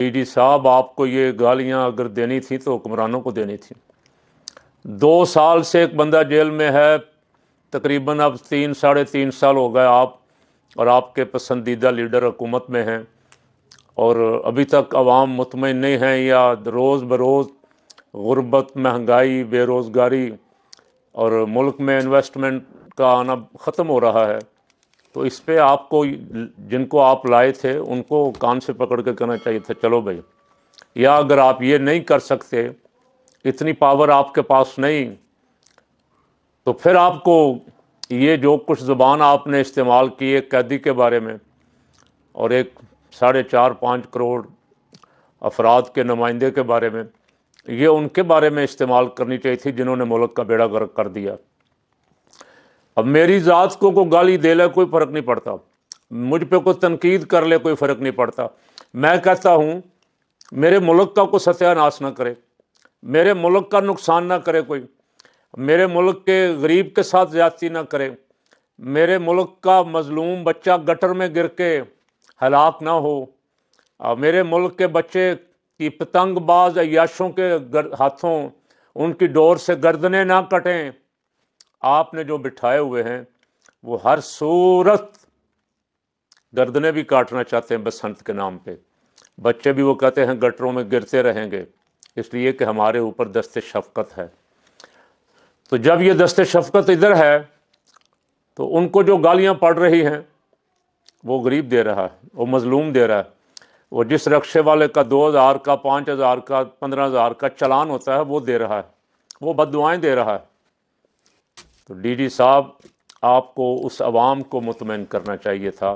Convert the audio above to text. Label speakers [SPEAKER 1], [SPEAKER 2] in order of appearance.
[SPEAKER 1] DD साहब, आपको ये गालियां अगर देनी थी तो हुक्मरानों को देनी थी। 2 साल से एक बंदा जेल में है, तकरीबन अब 3 साढ़े 3 साल हो गए आप और आपके पसंदीदा लीडर हुकूमत में हैं, और अभी तक अवाम मुतमईन नहीं हैं, या रोज़ बरोज़ गुर्बत, महंगाई, बेरोज़गारी और मुल्क में इन्वेस्टमेंट का आना ख़त्म हो रहा है। तो इस पे आपको, जिनको आप लाए थे उनको कान से पकड़ के कहना चाहिए था, चलो भाई। या अगर आप ये नहीं कर सकते, इतनी पावर आपके पास नहीं, तो फिर आपको ये जो कुछ ज़ुबान आपने इस्तेमाल की एक कैदी के बारे में और एक 4.5-5 करोड़ अफराद के नुमाइंदे के बारे में, ये उनके बारे में इस्तेमाल करनी चाहिए थी जिन्होंने मुल्क का बेड़ा गर्क कर दिया। अब मेरी ज़ात को कोई गाली दे ले कोई फ़र्क नहीं पड़ता, मुझ पे कोई तनकीद कर ले कोई फ़र्क नहीं पड़ता। मैं कहता हूँ मेरे मुल्क का कोई सत्यानाश ना करे, मेरे मुल्क का नुकसान ना करे कोई, मेरे मुल्क के गरीब के साथ ज़्यादती ना करे, मेरे मुल्क का मज़लूम बच्चा गटर में गिर के हलाक ना हो, मेरे मुल्क के बच्चे की पतंगबाज अय्याशों के हाथों उनकी डोर से गर्दनें ना कटें। आपने जो बिठाए हुए हैं वो हर सूरत गर्दनें भी काटना चाहते हैं बसंत के नाम पे। बच्चे भी वो कहते हैं गटरों में गिरते रहेंगे, इसलिए कि हमारे ऊपर दस्ते शफ़क़त है। तो जब ये दस्ते शफ़क़त इधर है तो उनको जो गालियां पड़ रही हैं वो गरीब दे रहा है, वो मज़लूम दे रहा है। वो जिस रक्शे वाले का 2000 का, 5000 का, 15000 का चालान होता है वो दे रहा है, वो बद्दुआएं दे रहा है। तो डीडी साहब, आपको उस अवाम को मुतमईन करना चाहिए था